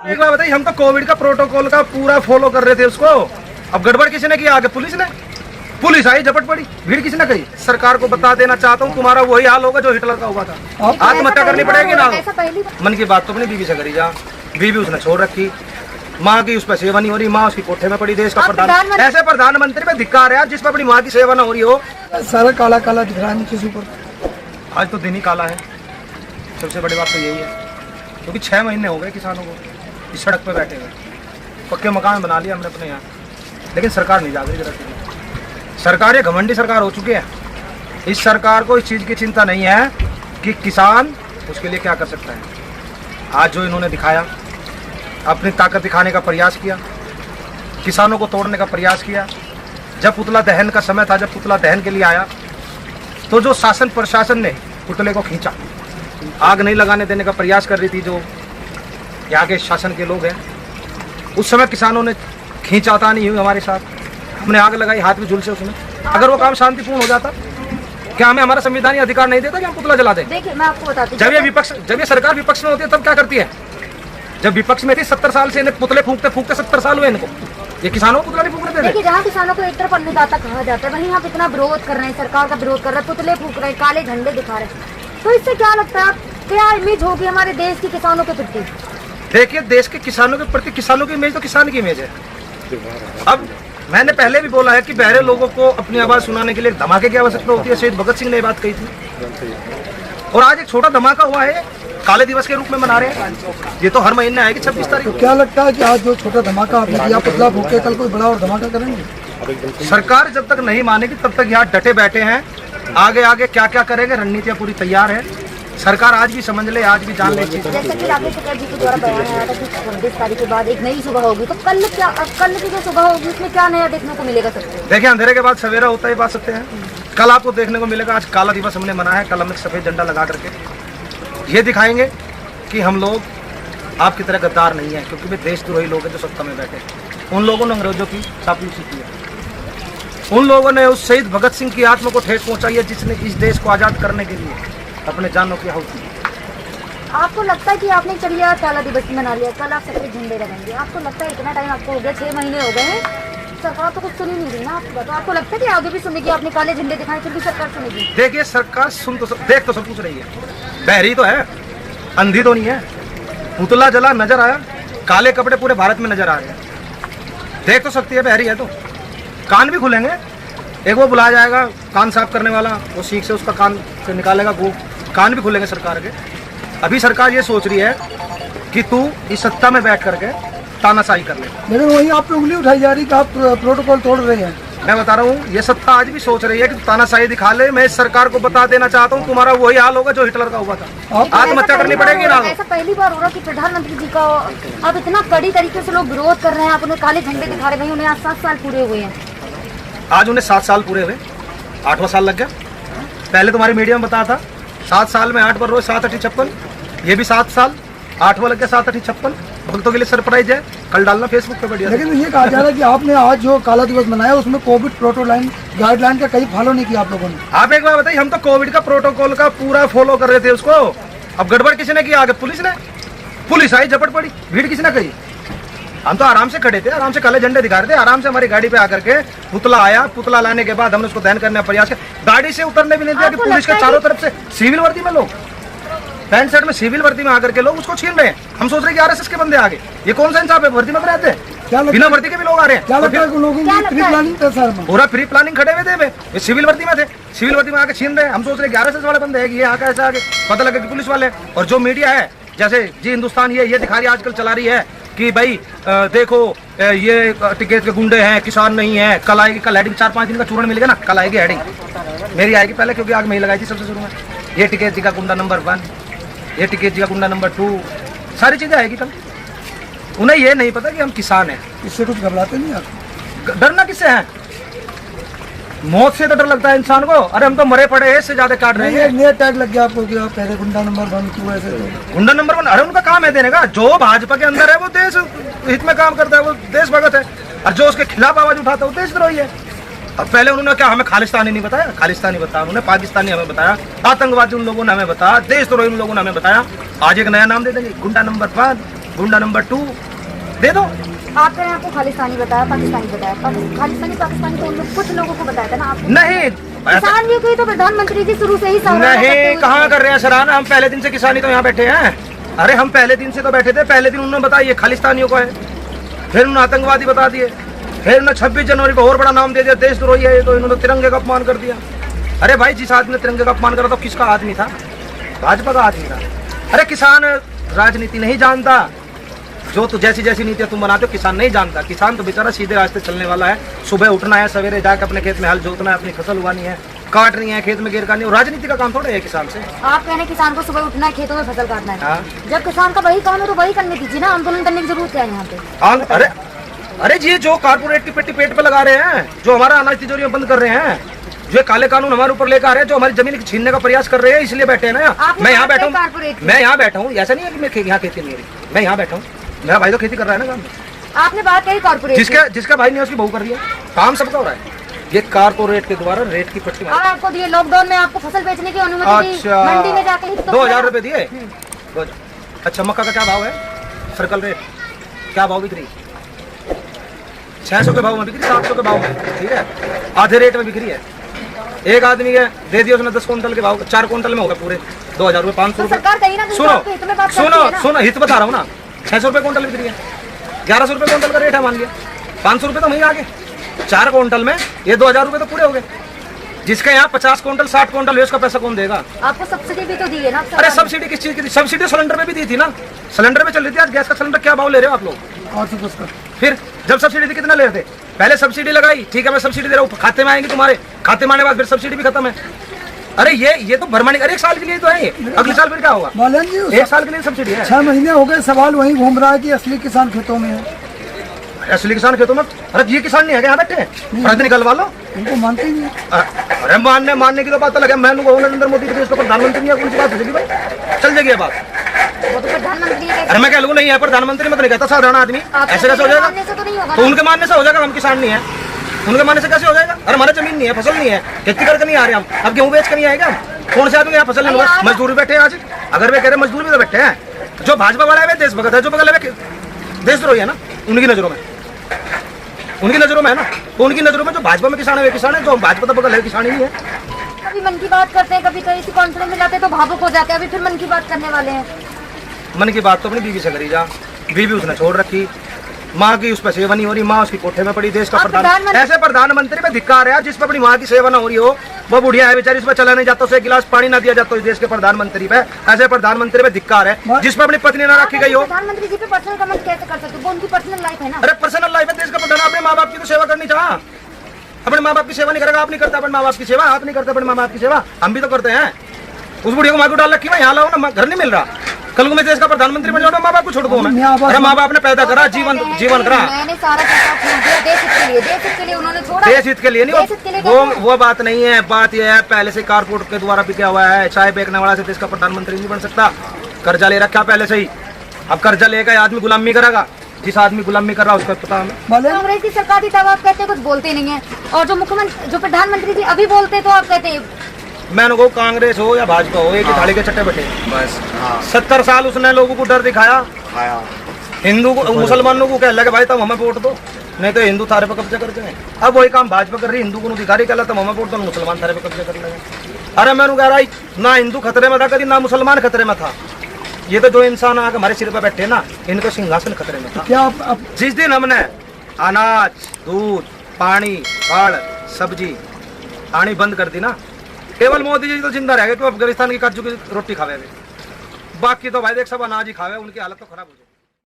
एक बार बताइए, हम तो कोविड का प्रोटोकॉल का पूरा फॉलो कर रहे थे उसको। अब गड़बड़ किसी ने किया आगे पुलिस ने, पुलिस आई झपट पड़ी, भीड़ किसी ने कही। सरकार को बता देना चाहता हूँ तुम्हारा वही हाल होगा जो हिटलर का हुआ था। आत्महत्या करनी पड़ेगी ना। मन की बात तो अपनी बीवी से करी जा, बीवी उसने छोड़ रखी, माँ की उस पर सेवा नहीं हो रही, माँ उसकी कोठे में पड़ी, देश का प्रधान। ऐसे प्रधानमंत्री पे धिक्कार है जिस पर अपनी माँ की सेवा न हो रही हो। सारा काला काला दिख रहा है नीचे से ऊपर। आज तो दिन ही काला है, सबसे बड़ी बात तो यही है, क्योंकि 6 महीने हो गए किसानों को इस सड़क पे बैठे हुए। पक्के मकान बना लिए हमने अपने यहाँ, लेकिन सरकार नहीं जाग रही जरा। सरकार ये घमंडी सरकार हो चुकी है। इस सरकार को इस चीज़ की चिंता नहीं है कि किसान उसके लिए क्या कर सकता है। आज जो इन्होंने दिखाया, अपनी ताकत दिखाने का प्रयास किया, किसानों को तोड़ने का प्रयास किया। जब पुतला दहन का समय था, जब पुतला दहन के लिए आया, तो जो शासन प्रशासन ने पुतले को खींचा, आग नहीं लगाने देने का प्रयास कर रही थी जो यहाँ के शासन के लोग हैं, उस समय किसानों ने खींचाता नहीं हुई हमारे साथ, हमने आग लगाई हाथ में झुलसे उसमें। अगर वो काम शांतिपूर्ण हो जाता, क्या हमें हमारा संविधानीय अधिकार नहीं देता कि हम पुतला जला दें? देखिए मैं आपको बताती हूँ, जब ये सरकार विपक्ष में होती है तब क्या करती है? जब विपक्ष में थी 70 साल से इन्हें पुतले फूंकते फूंकते 70 साल हुए इनको। ये किसानों को पुतला नहीं फूंकने देते। देखिए जहाँ किसानों को एक तरफ अन्नदाता कहा जाता है, वहीं आप इतना विरोध कर रहे हैं, सरकार का विरोध कर रहे हैं, पुतले फूंक रहे हैं, काले झंडे दिखा रहे हैं, तो इससे क्या लगता है, क्या इमेज होगी हमारे देश की किसानों के प्रति? देखिए, देश के किसानों के प्रति किसानों की इमेज तो किसान की इमेज है। अब मैंने पहले भी बोला है कि बहरे लोगों को अपनी आवाज सुनाने के लिए धमाके की आवश्यकता होती है। शहीद भगत सिंह ने ये बात कही थी, और आज एक छोटा धमाका हुआ है, काले दिवस के रूप में मना रहे हैं। ये तो हर महीने आएगी 26 तारीख को। क्या लगता है कि आज जो छोटा धमाका आपने किया, पुतला फूके, कल कोई बड़ा और धमाका करेंगे? सरकार जब तक नहीं मानेगी तब तक यहाँ डटे बैठे हैं। आगे आगे क्या क्या करेंगे, रणनीतियाँ पूरी तैयार है। सरकार आज भी समझ ले, आज भी जान ले। जैसे कि राकेश चक्रवर्ती जी के द्वारा बयान आया था कि 26 तारीख के बाद एक नई सुबह होगी, तो कल की जो सुबह होगी उसमें क्या नया देखने को मिलेगा सबको? देखिए, अंधेरे के बाद सवेरा होता ही बात सकते हैं। कल आपको देखने को मिलेगा, आज काला दिवस हमने मनाया है। कल हम एक सफेद झंडा लगा करके ये दिखाएंगे कि हम लोग आपकी तरह गद्दार नहीं है, क्योंकि वे देशद्रोही लोग हैं जो सत्ता में बैठे। उन लोगों ने अंग्रेजों की चापलूसी की है, उन लोगों ने उस शहीद भगत सिंह की आत्मा को ठेस पहुंचाई है जिसने इस देश को आज़ाद करने के लिए अपने जानों की आहुति दी। आपको लगता है कि आपने चलिए काला दिवस मना लिया, कल आप सफेद झंडे लगाएंगे, आपको लगता है इतना टाइम आपको हो गया, 6 महीने हो गए हैं, सरकार तो कुछ सुन ही नहीं रही ना आपको, तो आपको लगता है कि आगे भी सुनेगी? आपने काले झंडे दिखाए फिर भी सरकार सुनेगी? देखिए, सरकार देख तो सब कुछ रही है, बहरी तो है, अंधी तो नहीं है। पुतला जला नजर आया, काले कपड़े पूरे भारत में नजर आ रहे हैं, देख तो सकती है, बहरी है तो। कान भी खुलेंगे, एक वो बुलाया जाएगा कान साफ करने वाला, वो सीख से उसका कान से निकालेगा, वो कान भी खुलेंगे सरकार के। अभी सरकार ये सोच रही है कि तू इस सत्ता में बैठ करके तानाशाही कर ले, लेकिन वही आप पे उंगली उठाई जा रही कि आप प्रोटोकॉल तोड़ रहे हैं। मैं बता रहा हूँ, ये सत्ता आज भी सोच रही है कि तानाशाही दिखा ले। मैं इस सरकार को बता देना चाहता हूँ तुम्हारा वही हाल होगा जो हिटलर का हुआ था। आत्महत्या करनी पड़ेगी ना। ऐसा पहली बार हो रहा कि प्रधानमंत्री जी का अब इतना कड़ी तरीके से लोग विरोध कर रहे हैं, आप उन्हें काले झंडे दिखा रहे हैं, उन्हें आज 7 साल पूरे हुए हैं। आज उन्हें 7 साल पूरे हुए, 8वां साल लग गया। पहले तुम्हारे मीडिया में बताया था 7 साल में 8 बार रोज 7 8 56, ये भी 7 साल 8वां लग गया, 7 8 56। भक्तों के लिए सरप्राइज है, कल डालना फेसबुक पे बढ़िया। लेकिन ये कहा जा रहा है कि आपने आज जो काला दिवस मनाया उसमें कोविड प्रोटोकॉल गाइडलाइन का कहीं फॉलो नहीं किया आप लोगों ने। आप एक बार बताइए, हम तो कोविड का प्रोटोकॉल का पूरा फॉलो कर रहे थे उसको। अब गड़बड़ किसी ने किया आगे पुलिस ने, पुलिस आई झपट पड़ी, भीड़ किसी ने कही। हम तो आराम से खड़े थे, आराम से काले झंडे दिखा रहे थे, आराम से हमारी गाड़ी पे आकर के पुतला आया। पुतला लाने के बाद हमने उसको दहन करने का प्रयास किया, गाड़ी से उतरने भी नहीं दिया कि पुलिस के चारों तरफ से सिविल वर्दी में लोग, पैंट शर्ट में सिविल वर्दी में आकर के लोग उसको छीन रहे हैं। हम सोच रहे हैं कि आरएसएस के बंदे आगे, ये कौन सा इंसाफ है? वर्दी में रहते हैं, बिना वर्दी के भी लोग आ रहे हैं। क्या लगता है लोगों की प्री प्लानिंग था सर? पूरा प्री प्लानिंग खड़े हुए थे, वे सिविल वर्दी में थे, सिविल वर्दी में आके छीन रहे हैं। हम सोच रहे हैं कि आरएसएस वाले बंदे हैं, ये आके ऐसे आगे, पता लगा कि पुलिस वाले। और जो मीडिया है, जैसे जी हिंदुस्तान ये दिखा रही है, आजकल चला रही है कि भाई देखो ये टिकट के गुंडे हैं, किसान नहीं है। कल आएगी, कल हेडिंग 4-5 दिन का चूर्ण मिलेगा ना, कल आएगी हेडिंग, मेरी आएगी पहले, क्योंकि आग मैं लगाई थी सबसे शुरू में। ये टिकट जी का गुंडा नंबर 1, ये टिकट जी का गुंडा नंबर 2, सारी चीजें आएगी कल। उन्हें ये नहीं पता कि हम किसान हैं। इससे कुछ घबराते नहीं आप? डरना किससे है? मौत से तो डर लगता है इंसान को। अरे हम तो मरे पड़े हैं, इससे ज्यादा काट रहे हैं। नया टैग लग गया आपको कि आप पहले गुंडा नंबर 1 2 ऐसे। गुंडा नंबर 1, अरे उनका काम है देने का। जो भाजपा के अंदर है वो देश हित में काम करता है, वो देशभगत है, और जो उसके खिलाफ आवाज उठाता है वो देशद्रोही है। अब पहले उन्होंने क्या हमें खालिस्तानी नहीं बताया? खालिस्तानी बताया उन्होंने, पाकिस्तानी हमें बताया, आतंकवादी उन लोगों ने हमें बताया, देशद्रोही उन लोगों ने हमें बताया। आज एक नया नाम दे देंगे, गुंडा नंबर 1। गुंडा नंबर 2 दे दो। आपने आपको खालिस्तानी बताया, पाकिस्तानी बताया, खालिस्तानी पाकिस्तानी तो उन लोग कुछ लोगों को बताया था ना आपको। नहीं किसान भी कोई तो प्रधानमंत्री जी शुरू से ही नहीं, कहाँ कर रहे हैं सराहना, हम पहले दिन से किसानी तो यहाँ बैठे हैं। अरे हम पहले दिन से तो बैठे थे, पहले दिन उन्होंने बताया ये खालिस्तानियों को है, फिर उन्होंने आतंकवादी बता दिए, फिर उन्होंने 26 जनवरी को और बड़ा नाम दे दिया देशद्रोही है, तो इन्होंने तिरंगे का अपमान कर दिया। अरे भाई जिस आदमी ने तिरंगे का अपमान करा तो किसका आदमी था? भाजपा का आदमी था। अरे किसान राजनीति नहीं जानता, जो तो जैसी जैसी नीतियां तुम बनाते हो किसान नहीं जानता। किसान तो बेचारा सीधे रास्ते चलने वाला है, सुबह उठना है, सवेरे जाकर अपने खेत में हल जोतना है, अपनी फसल उगानी है, काटनी है, खेत में गिर करनी है। राजनीति का काम थोड़ा है किसान से। आप कहने किसान को सुबह उठना है, खेतों में फसल काटना है। हाँ। जब किसान का वही काम है तो वही करने दीजिए ना, आंदोलन करने की जरूरत क्या है यहाँ पे? अरे ये जो कारपोरेट की पेटी पेट पे लगा रहे हैं, जो हमारा अनाज तिजोरी में बंद कर रहे हैं, जो काले कानून हमारे ऊपर लेकर आ रहे हैं, जो हमारी जमीन छीनने का प्रयास कर रहे हैं, इसलिए बैठे हैं ना। मैं यहाँ बैठा हूँ, ऐसा नहीं है कि मैं यहाँ खेती नहीं है, मैं यहाँ बैठा हूँ, मेरा भाई तो खेती कर रहा है ना काम। आपने बात कही कॉर्पोरेट, जिसका भाई ने उसकी बहू कर दिया, काम सबका हो रहा है। ये कारपोरेट के द्वारा रेट की पट्टी और आपको दिए लॉकडाउन में आपको फसल बेचने की अनुमति दी, मंडी में जाके 2000 रुपए दिए। अच्छा मक्का का क्या भाव है? सर्कल रेट क्या भाव बिक रही? 600 के भाव में बिक्री, 700 के भाव में, ठीक है, आधे रेट में बिक्री है। एक आदमी के दे दिया उसने 10 क्विंटल के भाव, 4 क्विंटल में होगा पूरे 2000 रुपए, 500 रुपए। सुनो हित बता रहा हूँ ना, 600 रुपए क्विंटल बिक्री है, 1100 रुपए क्विंटल का रेट है मान लिया, 500 रुपए तो वहीं आगे, 4 क्विंटल में ये 2000 रुपए तो पूरे हो गए। जिसका यहाँ 50 क्विंटल 60 क्विंटल है उसका पैसा कौन देगा? आपको सब्सिडी भी तो दी है ना। अरे सब्सिडी किस चीज की थी? सब्सिडी सिलेंडर में भी दी थी ना, सिलेंडर में चल रही थी। आज गैस का सिलेंडर क्या भाव ले रहे हो आप लोग? फिर जब सब्सिडी थी कितना ले रहे थे? पहले सब्सिडी लगाई, ठीक है मैं सब्सिडी दे रहा हूँ, खाते में आएंगे तुम्हारे, खाते में आने के बाद फिर सब्सिडी भी खत्म है। अरे ये तो भरमाने, अरे 1 साल के लिए तो है ये, अगले साल फिर क्या होगा? 1 साल के लिए सब्सिडी है। 6 महीने हो गए, सवाल वही घूम रहा है कि असली किसान खेतों में है। असली किसान खेतों में? अरे ये किसान नहीं है यहाँ बैठे, फर्ज निकलवा लो। उनको मानते ही नहीं। अरे मानने की तो बात अलग है। मैं नरेंद्र मोदी देश का प्रधानमंत्री नहीं है, कौन सी बात हो जाएगी भाई? चल जाएगी बात। वो तो प्रधानमंत्री है। अरे मैं कह लूँ नहीं है प्रधानमंत्री, मैं तो नहीं कहता, साधारण आदमी। ऐसे कैसे हो जाएगा? तो उनके मानने से हो जाएगा हम किसान नहीं है, उनके मानने से कैसे हो जाएगा? अरे हमारा जमीन नहीं है, फसल नहीं है, खेती करके नहीं आ रहे हम, अब गेहूँ बेच कर नहीं आएगा हम। कौन से आदमी यहाँ फसल नहीं हुआ? मजदूर बैठे हैं आज, अगर वे कह रहे मजदूर भी तो बैठे हैं। जो भाजपा वाला है देश भगत है, जो बगल है देशद्रोही है ना उनकी नजरों में, उनकी नजरों में है ना। तो उनकी नजरों में जो भाजपा में किसान है वे किसान है, जो भाजपा तो बगल है किसान ही नहीं है। कभी मन की बात करते हैं, कभी कहीं कॉन्फ्रेंस में जाते हैं तो भावुक हो जाते हैं, अभी फिर मन की बात करने वाले हैं। मन की बात तो अपनी बीवी से करी जा, बीवी उसने छोड़ रखी, माँ की उस पर सेवा नहीं हो रही, माँ उसकी कोठे में पड़ी, देश का प्रधानमंत्री। ऐसे प्रधानमंत्री पे धिक्कार है जिस पर अपनी माँ की सेवा ना हो रही हो, वो बुढ़िया है बेचारी, उस पर चला नहीं जाता, उसे 1 गिलास पानी ना दिया जाता इस देश के प्रधानमंत्री पे। ऐसे प्रधानमंत्री पे धिक्कार है जिस पर अपनी पत्नी ना रखी गई हो। प्रधानमंत्री जी पे पर्सनल कमेंट कैसे कर सकते? वो उनकी पर्सनल लाइफ है ना। अरे पर्सनल लाइफ है देश का प्रधान, अपने माँ बाप की तो सेवा करनी चाह, अपने माँ बाप की सेवा नहीं करेगा, आप नहीं करते अपने माँ बाप की सेवा, आप नहीं करते अपने माँ बाप की सेवा, हम भी तो करते हैं। उस बुढ़िया को माँ को डाल रखी है, यहाँ लाओ ना, घर नहीं मिल रहा, कल को मैं देश का प्रधानमंत्री बन जाऊंगा, माँ बाप को छोड़ दूंगा मैं। अरे माँ बाप ने पैदा करा, जीवन करा, मैंने सारा देश हित के लिए उन्होंने छोड़ा। देश हित के लिए नहीं, वो बात नहीं है। बात यह है पहले से कारपोरेट के द्वारा बिका हुआ है, चाय बेचने वाला से देश का प्रधानमंत्री नहीं बन सकता। कर्जा ले रखा पहले से ही, अब कर्जा लेकर आदमी गुलामी करेगा, जिस आदमी गुलामी कर रहा है उसका पता हमें। कांग्रेस की सरकार की तब आप कहते कुछ बोलते नहीं है, और जो मुख्यमंत्री जो प्रधानमंत्री जी अभी बोलते तो आप कहते मैंने को कांग्रेस हो या भाजपा हो, एक ही थाली के चट्टे बैठे बस। 70 साल उसने लोगों को डर दिखाया, हिंदू को मुसलमानों को कह लगे भाई तुम हमें वोट दो, नहीं तो हिंदू थारे पर कब्जा करते हैं। अब वही काम भाजपा कर रही, हिंदू को दिखा रही, कहला तुम हमें वोट दो, मुसलमान थारे पर कब्जा कर लगे। अरे मैंने कह रहा ना हिंदू खतरे में था कभी, ना मुसलमान खतरे में था, ये तो जो इंसान आके हमारे सिर पर बैठे ना, इनका सिंहासन खतरे में था। क्या जिस दिन हमने अनाज, दूध, पानी, फल, सब्जी आनी बंद कर दी ना, केवल मोदी जी तो जिंदा रह गए, तो अफगानिस्तान की काजू की रोटी खावे, बाकी तो भाई देख सब अनाज ही खावे, उनकी हालत तो खराब हो जाए।